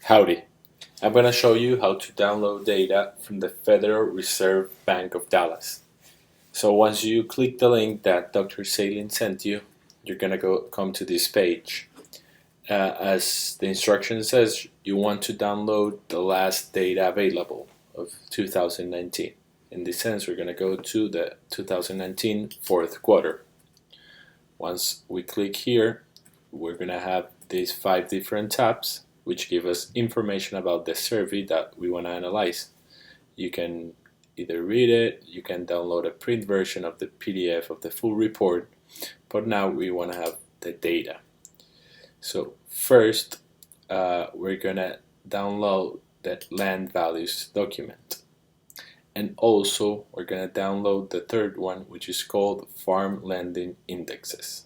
Howdy, I'm going to show you how to download data from the Federal Reserve Bank of Dallas. So once you click the link that Dr. Salin sent you, you're going to come to this page. As the instruction says, you want to download the last data available of 2019. In this sense, we're going to go to the 2019 fourth quarter. Once we click here, we're going to have these 5 different tabs which give us information about the survey that we want to analyze. You can either read it, you can download a print version of the PDF of the full report, but now we want to have the data. So first, we're going to download the land values document. And also, we're going to download the third one, which is called Farm Lending Indexes.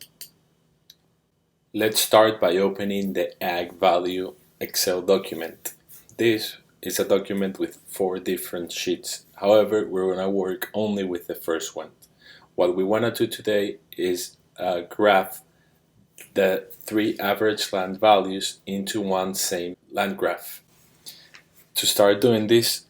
Let's start by opening the Ag Value Excel document. This is a document with 4 different sheets. However, we're going to work only with the first one. What we want to do today is graph the 3 average land values into one same land graph. To start doing this,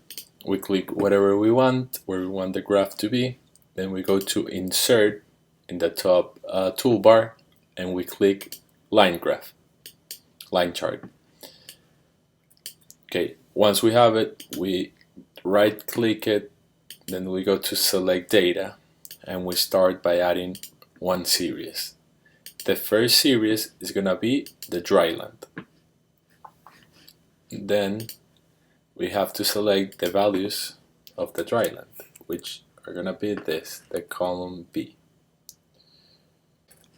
we click whatever we want, where we want the graph to be. Then we go to Insert in the top toolbar, and we click Line Graph, Line Chart. Okay, once we have it, we right click it, then we go to Select Data, and we start by adding one series. The first series is going to be the dry land. Then we have to select the values of the dry land, which are going to be this, the column B.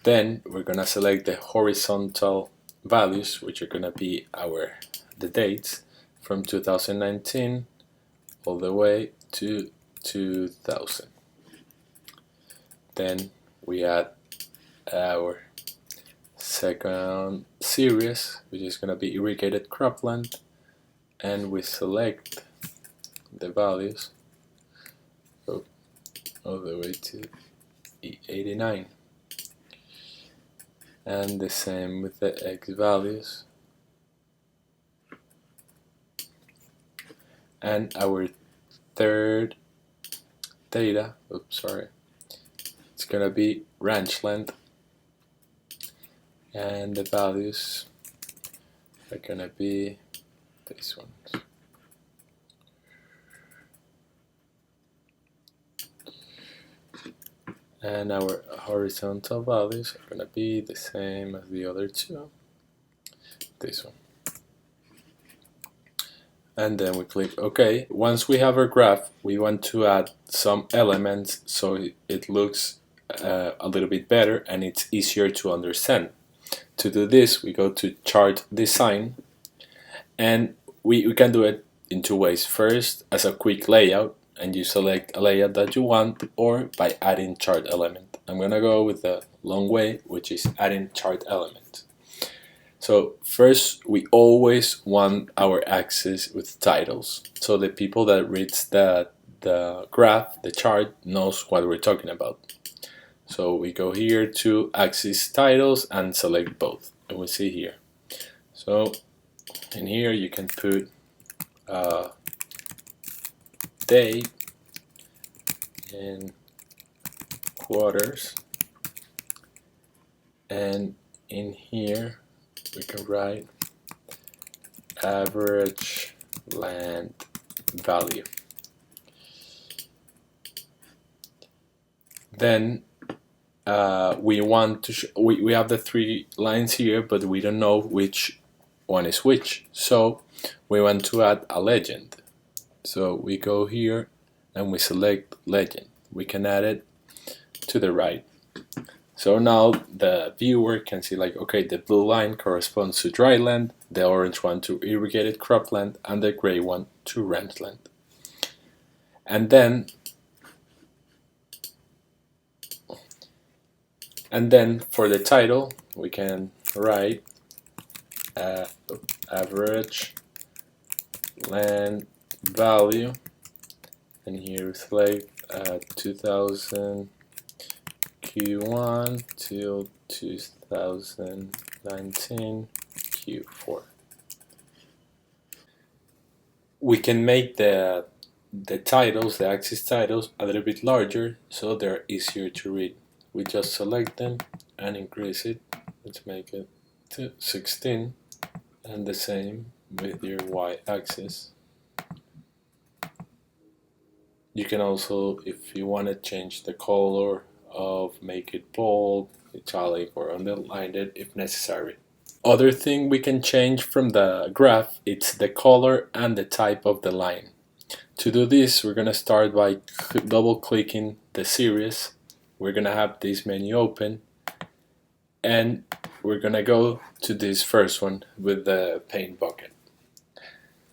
Then we're going to select the horizontal values, which are going to be the dates from 2019 all the way to 2000. Then we add our second series, which is going to be irrigated cropland, and we select the values all the way to E89. And the same with the X values. And our third data, it's gonna be ranchland, and the values are gonna be these ones. And our horizontal values are gonna be the same as the other two, this one. And then we click OK. Once we have our graph, we want to add some elements so it looks a little bit better and it's easier to understand. To do this, we go to Chart Design, and we can do it in 2 ways. First, as a quick layout, and you select a layout that you want, or by adding chart element. I'm gonna go with the long way, which is adding chart element. So first, we always want our axis with titles, so the people that reads the graph, the chart, knows what we're talking about. So we go here to axis titles and select both, and we see here. So in here you can put date in quarters, and in here we can write average land value. Then we want to we have the 3 lines here, but we don't know which one is which, so we want to add a legend. So we go here and we select legend. We can add it to the right. So now the viewer can see, like, okay, the blue line corresponds to dry land, the orange one to irrigated cropland, and the gray one to ranchland. And then for the title, we can write average land value, and here select 2000 Q1 till 2019 Q4. We can make the titles, the axis titles, a little bit larger so they're easier to read. We just select them and increase it. Let's make it to 16, and the same with your y-axis. You can also, if you want to change the color of, make it bold, italic, or underline it if necessary. Other thing we can change from the graph, it's the color and the type of the line. To do this, we're going to start by double clicking the series. We're going to have this menu open, and we're going to go to this first one with the paint bucket.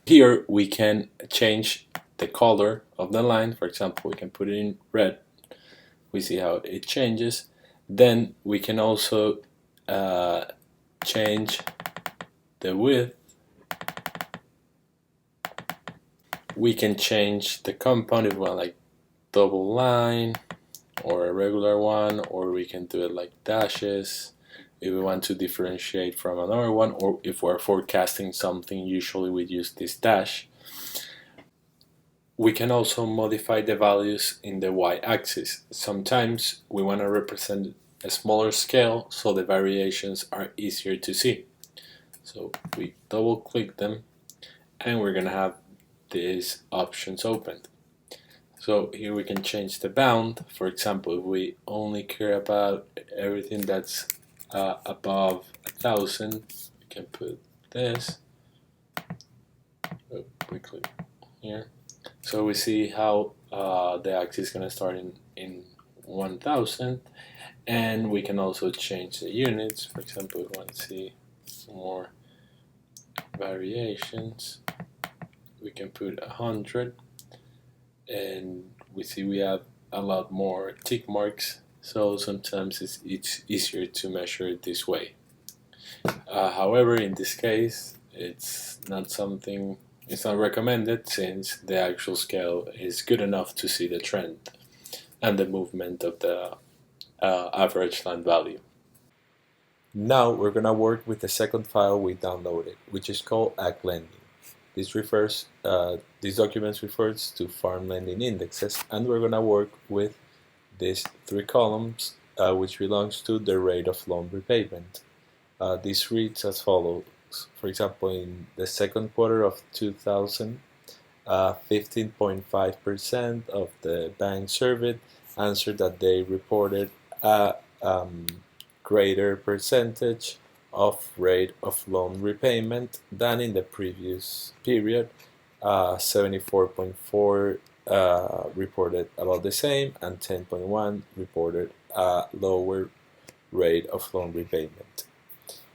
Here we can change the color of the line. For example, we can put it in red. We see how it changes. Then we can also change the width. We can change the compound if we want like double line or a regular one, or we can do it like dashes if we want to differentiate from another one, or if we're forecasting something, usually we use this dash. We can also modify the values in the y-axis. Sometimes we want to represent a smaller scale so the variations are easier to see. So we double click them and we're going to have these options opened. So here we can change the bound. For example, if we only care about everything that's above 1,000, we can put this. Oh, we click here. So we see how the axis is going to start in 1,000, and we can also change the units. For example, if we want to see more variations, we can put 100, and we see we have a lot more tick marks, so sometimes it's easier to measure it this way. However, in this case, it's not recommended, since the actual scale is good enough to see the trend and the movement of the average land value. Now we're going to work with the second file we downloaded, which is called AgLending. These documents refers to farm lending indexes, and we're going to work with these three columns, which belongs to the rate of loan repayment. This reads as follows. For example, in the second quarter of 2000, 15.5% of the banks surveyed answered that they reported a greater percentage of rate of loan repayment than in the previous period. 74.4 reported about the same, and 10.1 reported a lower rate of loan repayment.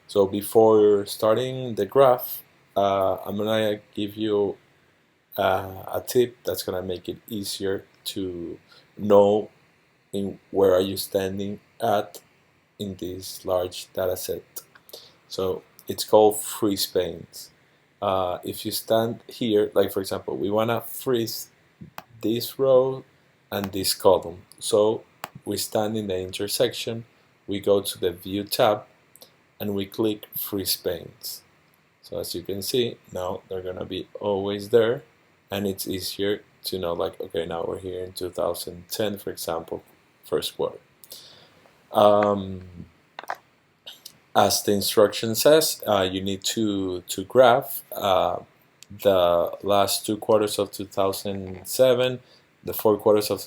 So before starting the graph, I'm gonna give you a tip that's gonna make it easier to know where are you standing at in this large data set. So it's called freeze panes. If you stand here, like for example, we wanna freeze this row and this column. So we stand in the intersection, we go to the View tab, and we click Freeze Panes. So as you can see, now they're gonna be always there, and it's easier to know, like, okay, now we're here in 2010, for example, first quarter. As the instruction says, you need to graph the last 2 quarters of 2007, the 4 quarters of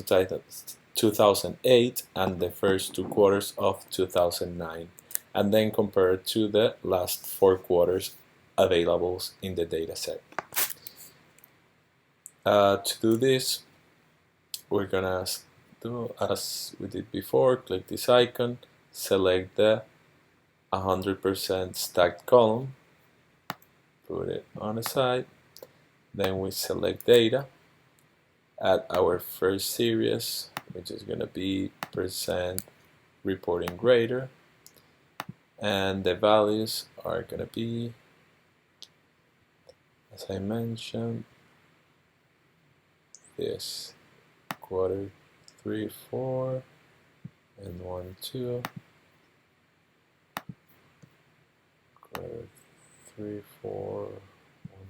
2008, and the first 2 quarters of 2009, and then compare it to the last 4 quarters available in the data set. To do this, we're gonna do as we did before. Click this icon, select the 100% stacked column, put it on the side, then we select data, add our first series, which is going to be percent reporting greater, and the values are going to be, as I mentioned, this quarter 3, 4, and 1, 2, quarter 3, 4, 1,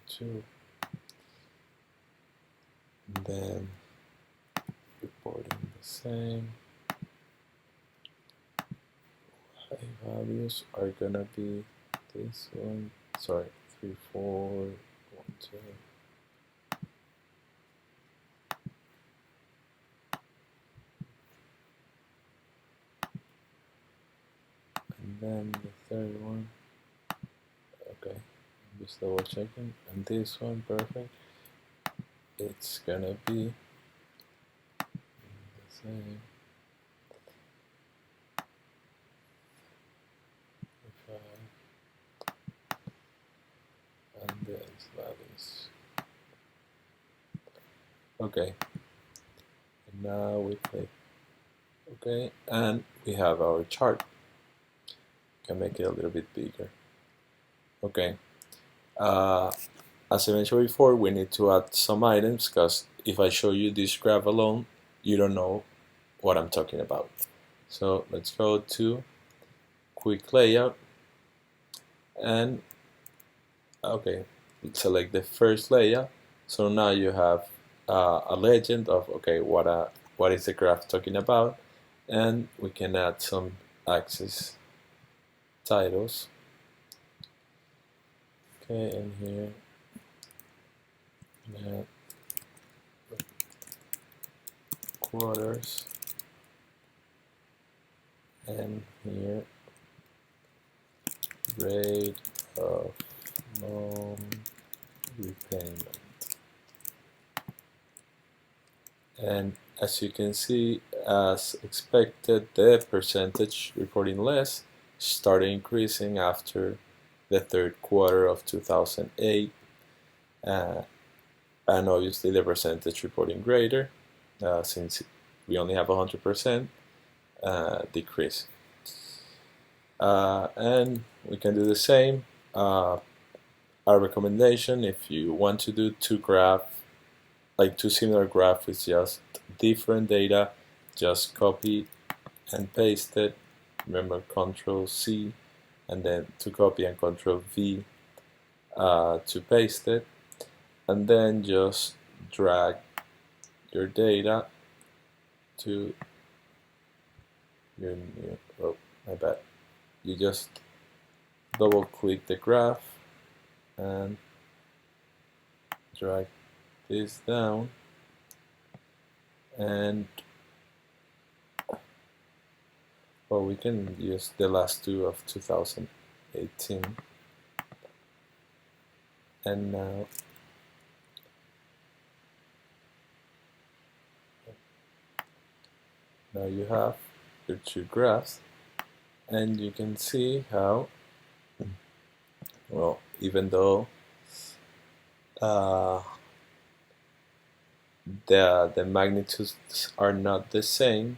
2, and then reporting the same. High values are gonna be this one, sorry, 3, 4, 1, 2. And then the third one, okay, just double checking, and this one, perfect, it's gonna be the same. If and these values. Okay, and now we click OK, and we have our chart. Can make it a little bit bigger. Okay. As I mentioned before, we need to add some items because if I show you this graph alone, you don't know what I'm talking about. So let's go to Quick Layout and okay, select the first layout. So now you have a legend of okay, what is the graph talking about, and we can add some axis titles. Okay, and here add quarters, and here rate of loan repayment. And as you can see, as expected, the percentage reporting less started increasing after the third quarter of 2008, and obviously the percentage reporting greater since we only have 100% decrease. And we can do the same. Our recommendation, if you want to do two similar graphs with just different data, just copy and paste it. Remember, Control C, and then to copy and Control V to paste it, and then just drag your data to your new. Oh, my bad. You just double click the graph and drag this down, and well, we can use the last two of 2018, and now you have your two graphs, and you can see how, well, even though the magnitudes are not the same,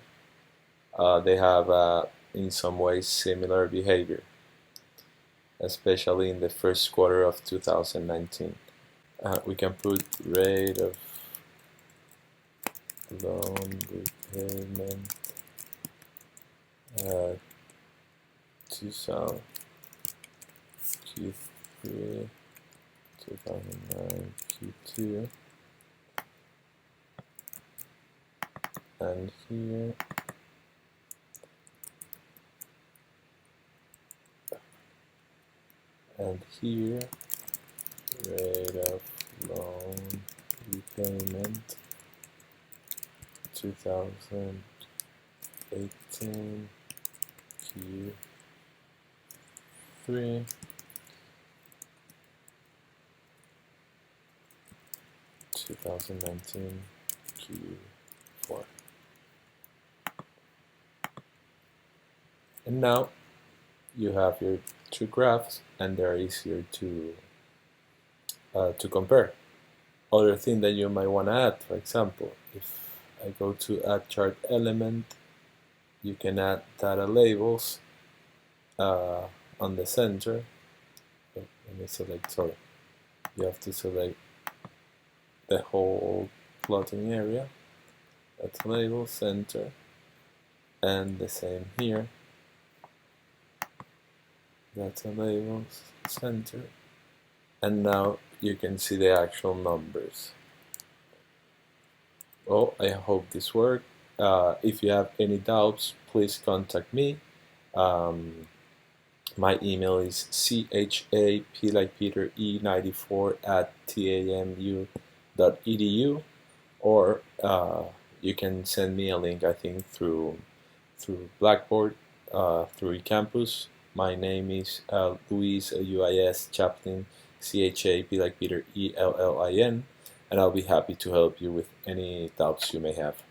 they have in some ways similar behavior, especially in the first quarter of 2019. We can put rate of loan repayment 2000 Q3 2009 Q2, and here and here rate of loan repayment 2018 Q3 2019 Q4. And now you have your two graphs, and they're easier to compare. Other thing that you might want to add, for example, if I go to add chart element, you can add data labels on the center. Let me select, sorry, you have to select the whole plotting area. That's label center, and the same here. That's a label center, and now you can see the actual numbers. Well, I hope this worked. If you have any doubts, please contact me. Um, my email is chap like Peter e94 at tamu.edu, or you can send me a link, I think, through Blackboard, through eCampus. My name is Luis, Luis Chaplin, chap like Peter ELLIN, and I'll be happy to help you with any doubts you may have.